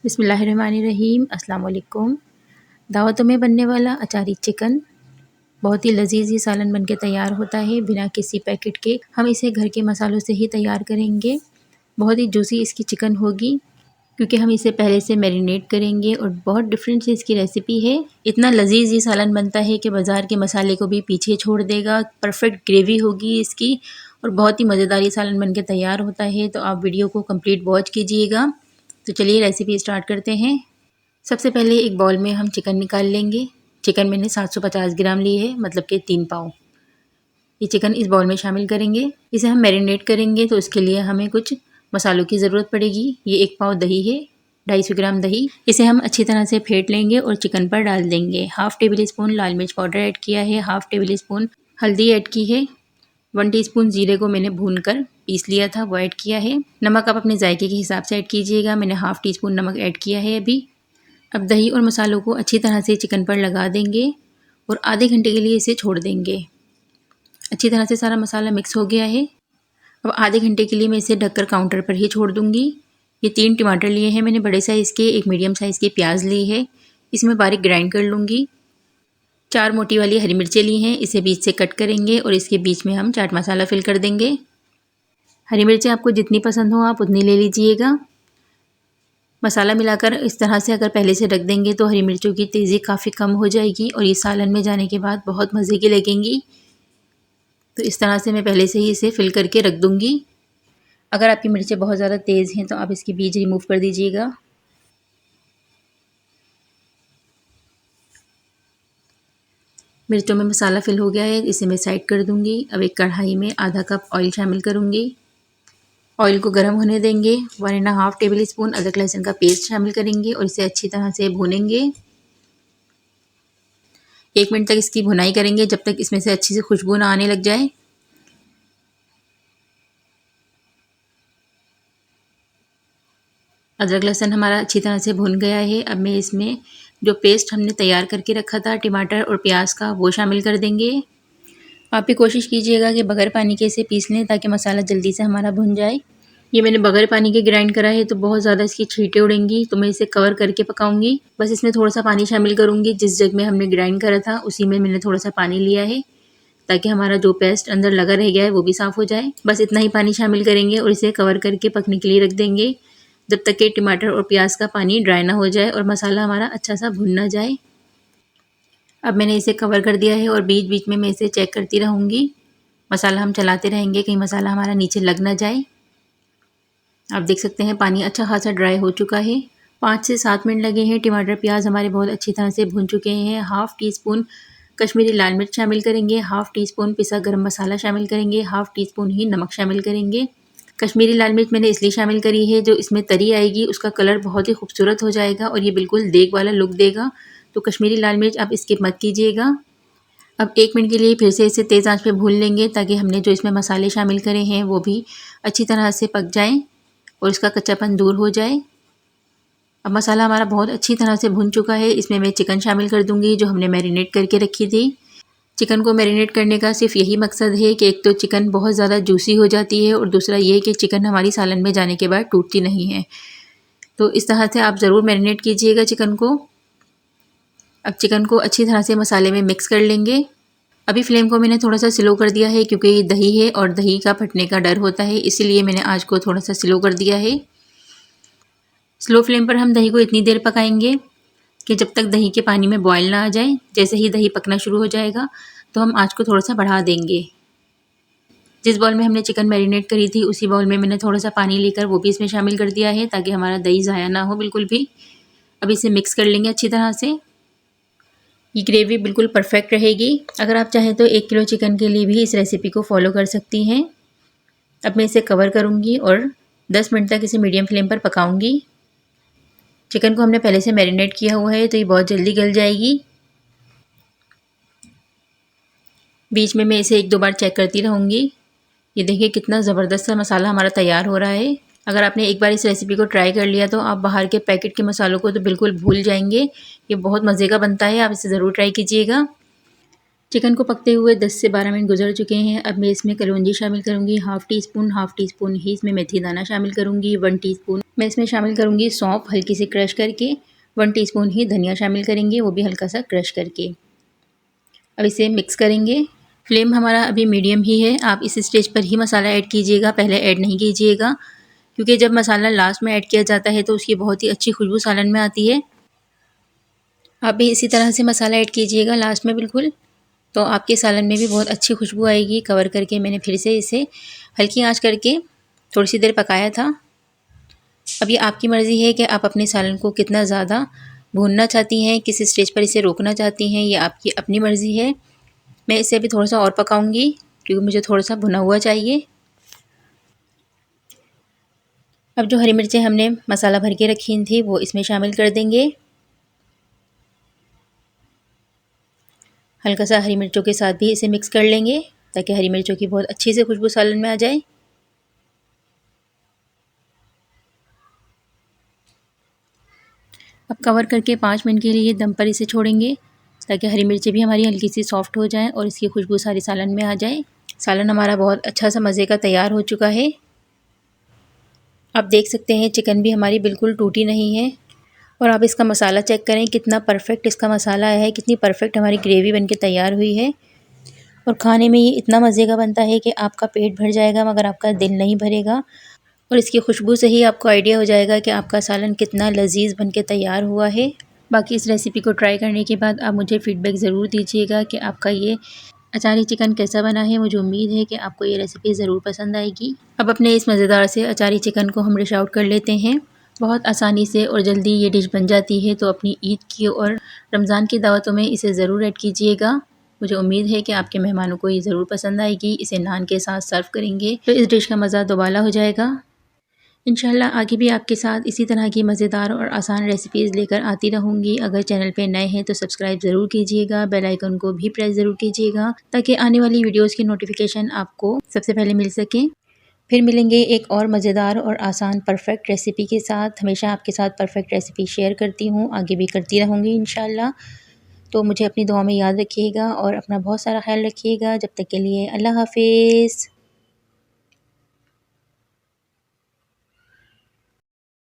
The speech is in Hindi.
बिस्मिल्लाहिर्रहमानिर्रहीम। अस्सलाम वालेकुम। दावतों में बनने वाला अचारी चिकन बहुत ही लजीज ही सालन बनके तैयार होता है बिना किसी पैकेट के। हम इसे घर के मसालों से ही तैयार करेंगे। बहुत ही जूसी इसकी चिकन होगी क्योंकि हम इसे पहले से मैरिनेट करेंगे और बहुत डिफरेंट सी इसकी रेसिपी है। इतना लजीज ये सालन बनता है कि बाज़ार के मसाले को भी पीछे छोड़ देगा। परफेक्ट ग्रेवी होगी इसकी और बहुत ही मज़ेदार ये सालन बनके तैयार होता है। तो आप वीडियो को कंप्लीट वॉच कीजिएगा। तो चलिए रेसिपी स्टार्ट करते हैं। सबसे पहले एक बाउल में हम चिकन निकाल लेंगे। चिकन मैंने 750 ग्राम ली है, मतलब कि 3 पाव। ये चिकन इस बाउल में शामिल करेंगे। इसे हम मैरिनेट करेंगे तो उसके लिए हमें कुछ मसालों की ज़रूरत पड़ेगी। ये 1 पाव दही है, 250 ग्राम दही। इसे हम अच्छी तरह से फेंट लेंगे और चिकन पर डाल देंगे। हाफ़ टेबल स्पून लाल मिर्च पाउडर ऐड किया है, हाफ़ टेबल स्पून हल्दी ऐड की है, 1 टीस्पून जीरे को मैंने भूनकर पीस लिया था, वो ऐड किया है। नमक आप अपने जायके के हिसाब से ऐड कीजिएगा। मैंने हाफ़ टीस्पून नमक ऐड किया है अभी। अब दही और मसालों को अच्छी तरह से चिकन पर लगा देंगे और आधे घंटे के लिए इसे छोड़ देंगे। अच्छी तरह से सारा मसाला मिक्स हो गया है। अब आधे घंटे के लिए मैं इसे ढककर काउंटर पर ही छोड़ दूँगी। ये 3 टमाटर लिए हैं मैंने बड़े साइज़ के, 1 मीडियम साइज़ की प्याज ली है, इसमें बारीक ग्राइंड कर लूँगी। 4 मोटी वाली हरी मिर्चें ली हैं, इसे बीच से कट करेंगे और इसके बीच में हम चाट मसाला फिल कर देंगे। हरी मिर्चें आपको जितनी पसंद हो आप उतनी ले लीजिएगा। मसाला मिलाकर इस तरह से अगर पहले से रख देंगे तो हरी मिर्चों की तेज़ी काफ़ी कम हो जाएगी और ये सालन में जाने के बाद बहुत मज़े की लगेंगी। तो इस तरह से मैं पहले से ही इसे फिल करके रख दूँगी। अगर आपकी मिर्चें बहुत ज़्यादा तेज़ हैं तो आप इसकी बीज रिमूव कर दीजिएगा। मिर्चों में मसाला फिल हो गया है, इसे मैं साइड कर दूँगी। अब एक कढ़ाई में आधा कप ऑयल शामिल करूँगी। ऑयल को गर्म होने देंगे। 1.5 टेबल स्पून अदरक लहसुन का पेस्ट शामिल करेंगे और इसे अच्छी तरह से भूनेंगे। 1 मिनट तक इसकी भुनाई करेंगे जब तक इसमें से अच्छी से खुशबू ना आने लग जाए। अदरक लहसुन हमारा अच्छी तरह से भुन गया है। अब मैं इसमें जो पेस्ट हमने तैयार करके रखा था टमाटर और प्याज का, वो शामिल कर देंगे। आप भी कोशिश कीजिएगा कि बगैर पानी के इसे पीस लें ताकि मसाला जल्दी से हमारा भुन जाए। ये मैंने बगैर पानी के ग्राइंड करा है तो बहुत ज़्यादा इसकी छींटें उड़ेंगी, तो मैं इसे कवर करके पकाऊंगी। बस इसमें थोड़ा सा पानी शामिल करूँगी। जिस जग में हमने ग्राइंड करा था उसी में मैंने थोड़ा सा पानी लिया है ताकि हमारा जो पेस्ट अंदर लगा रह गया है वो भी साफ़ हो जाए। बस इतना ही पानी शामिल करेंगे और इसे कवर करके पकने के लिए रख देंगे जब तक कि टमाटर और प्याज का पानी ड्राई ना हो जाए और मसाला हमारा अच्छा सा भुन ना जाए। अब मैंने इसे कवर कर दिया है और बीच बीच में मैं इसे चेक करती रहूँगी। मसाला हम चलाते रहेंगे, कहीं मसाला हमारा नीचे लग ना जाए। आप देख सकते हैं पानी अच्छा खासा ड्राई हो चुका है। 5 से 7 मिनट लगे हैं। टमाटर प्याज हमारे बहुत अच्छी तरह से भुन चुके हैं। हाफ़ टी स्पून कश्मीरी लाल मिर्च शामिल करेंगे, हाफ़ टी स्पून पिसा गरम मसाला शामिल करेंगे, हाफ़ टी स्पून ही नमक शामिल करेंगे। कश्मीरी लाल मिर्च मैंने इसलिए शामिल करी है, जो इसमें तरी आएगी उसका कलर बहुत ही खूबसूरत हो जाएगा और ये बिल्कुल देग वाला लुक देगा। तो कश्मीरी लाल मिर्च आप स्किप मत कीजिएगा। अब 1 मिनट के लिए फिर से इसे तेज़ आंच पे भून लेंगे ताकि हमने जो इसमें मसाले शामिल करे हैं वो भी अच्छी तरह से पक जाएं और इसका कच्चापन दूर हो जाए। अब मसाला हमारा बहुत अच्छी तरह से भुन चुका है। इसमें मैं चिकन शामिल कर दूंगी जो हमने मैरिनेट करके रखी थी। चिकन को मैरिनेट करने का सिर्फ यही मकसद है कि एक तो चिकन बहुत ज़्यादा जूसी हो जाती है और दूसरा ये कि चिकन हमारी सालन में जाने के बाद टूटती नहीं है। तो इस तरह से आप ज़रूर मैरिनेट कीजिएगा चिकन को। अब चिकन को अच्छी तरह से मसाले में मिक्स कर लेंगे। अभी फ्लेम को मैंने थोड़ा सा स्लो कर दिया है क्योंकि ये दही है और दही का फटने का डर होता है, इसीलिए मैंने आँच को थोड़ा सा स्लो कर दिया है। स्लो फ्लेम पर हम दही को इतनी देर पकाएंगे कि जब तक दही के पानी में बॉयल ना आ जाए। जैसे ही दही पकना शुरू हो जाएगा तो हम आँच को थोड़ा सा बढ़ा देंगे। जिस बाउल में हमने चिकन मैरिनेट करी थी उसी बाउल में मैंने थोड़ा सा पानी लेकर वो भी इसमें शामिल कर दिया है ताकि हमारा दही ज़ाया ना हो बिल्कुल भी। अब इसे मिक्स कर लेंगे अच्छी तरह से। ये ग्रेवी बिल्कुल परफेक्ट रहेगी। अगर आप चाहें तो 1 किलो चिकन के लिए भी इस रेसिपी को फॉलो कर सकती हैं। अब मैं इसे कवर करूँगी और 10 मिनट तक इसे मीडियम फ्लेम पर पकाऊँगी। चिकन को हमने पहले से मैरिनेट किया हुआ है तो ये बहुत जल्दी गल जाएगी। बीच में मैं इसे 1-2 बार चेक करती रहूँगी। ये देखिए कितना ज़बरदस्त सा मसाला हमारा तैयार हो रहा है। अगर आपने एक बार इस रेसिपी को ट्राई कर लिया तो आप बाहर के पैकेट के मसालों को तो बिल्कुल भूल जाएंगे। ये बहुत मज़े का बनता है, आप इसे ज़रूर ट्राई कीजिएगा। चिकन को पकते हुए 10 से 12 मिनट गुजर चुके हैं। अब मैं इसमें कलौंजी शामिल करूँगी, हाफ़ टी स्पून ही इसमें मेथी दाना शामिल करूँगी, 1 टीस्पून मैं इसमें शामिल करूँगी सौंफ हल्की सी क्रश करके, 1 टीस्पून ही धनिया शामिल करेंगे, वो भी हल्का सा क्रश करके। अब इसे मिक्स करेंगे। फ्लेम हमारा अभी मीडियम ही है। आप इस स्टेज पर ही मसाला ऐड कीजिएगा, पहले ऐड नहीं कीजिएगा, क्योंकि जब मसाला लास्ट में ऐड किया जाता है तो उसकी बहुत ही अच्छी खुशबू सालन में आती है। आप भी इसी तरह से मसाला ऐड कीजिएगा लास्ट में बिल्कुल, तो आपके सालन में भी बहुत अच्छी खुशबू आएगी। कवर करके मैंने फिर से इसे हल्की आंच करके थोड़ी सी देर पकाया था। अब ये आपकी मर्ज़ी है कि आप अपने सालन को कितना ज़्यादा भूनना चाहती हैं, किस स्टेज पर इसे रोकना चाहती हैं, ये आपकी अपनी मर्ज़ी है। मैं इसे अभी थोड़ा सा और पकाऊंगी क्योंकि मुझे थोड़ा सा भुना हुआ चाहिए। अब जो हरी मिर्चें हमने मसाला भर के रखी थी वो इसमें शामिल कर देंगे। हल्का सा हरी मिर्चों के साथ भी इसे मिक्स कर लेंगे ताकि हरी मिर्चों की बहुत अच्छी से खुशबू सालन में आ जाए। अब कवर करके 5 मिनट के लिए दम पर इसे छोड़ेंगे ताकि हरी मिर्चें भी हमारी हल्की सी सॉफ्ट हो जाएं और इसकी खुशबू सारी सालन में आ जाए। सालन हमारा बहुत अच्छा सा मज़े का तैयार हो चुका है। आप देख सकते हैं चिकन भी हमारी बिल्कुल टूटी नहीं है। और आप इसका मसाला चेक करें कितना परफेक्ट इसका मसाला है, कितनी परफेक्ट हमारी ग्रेवी बनके तैयार हुई है। और खाने में ये इतना मज़े का बनता है कि आपका पेट भर जाएगा मगर आपका दिल नहीं भरेगा। और इसकी खुशबू से ही आपको आइडिया हो जाएगा कि आपका सालन कितना लजीज बनके तैयार हुआ है। बाकी इस रेसिपी को ट्राई करने के बाद आप मुझे फ़ीडबैक ज़रूर दीजिएगा कि आपका ये अचारी चिकन कैसा बना है। मुझे उम्मीद है कि आपको ये रेसिपी ज़रूर पसंद आएगी। अब अपने इस मज़ेदार से अचारी चिकन को हम डिश आउट कर लेते हैं। बहुत आसानी से और जल्दी ये डिश बन जाती है, तो अपनी ईद की और रमज़ान की दावतों में इसे ज़रूर ऐड कीजिएगा। मुझे उम्मीद है कि आपके मेहमानों को ये ज़रूर पसंद आएगी। इसे नान के साथ सर्व करेंगे तो इस डिश का मज़ा दोबाला हो जाएगा। इंशाल्लाह आगे भी आपके साथ इसी तरह की मज़ेदार और आसान रेसिपीज़ लेकर आती रहूँगी। अगर चैनल पे नए हैं तो सब्सक्राइब ज़रूर कीजिएगा, बेल आइकन को भी प्रेस ज़रूर कीजिएगा ताकि आने वाली वीडियोज़ की नोटिफिकेशन आपको सबसे पहले मिल सके। फिर मिलेंगे एक और मज़ेदार और आसान परफेक्ट रेसिपी के साथ। हमेशा आपके साथ परफेक्ट रेसिपी शेयर करती हूँ, आगे भी करती रहूँगी इंशाल्लाह। तो मुझे अपनी दुआ में याद रखिएगा और अपना बहुत सारा ख्याल रखिएगा। जब तक के लिए अल्लाह हाफ़िज़।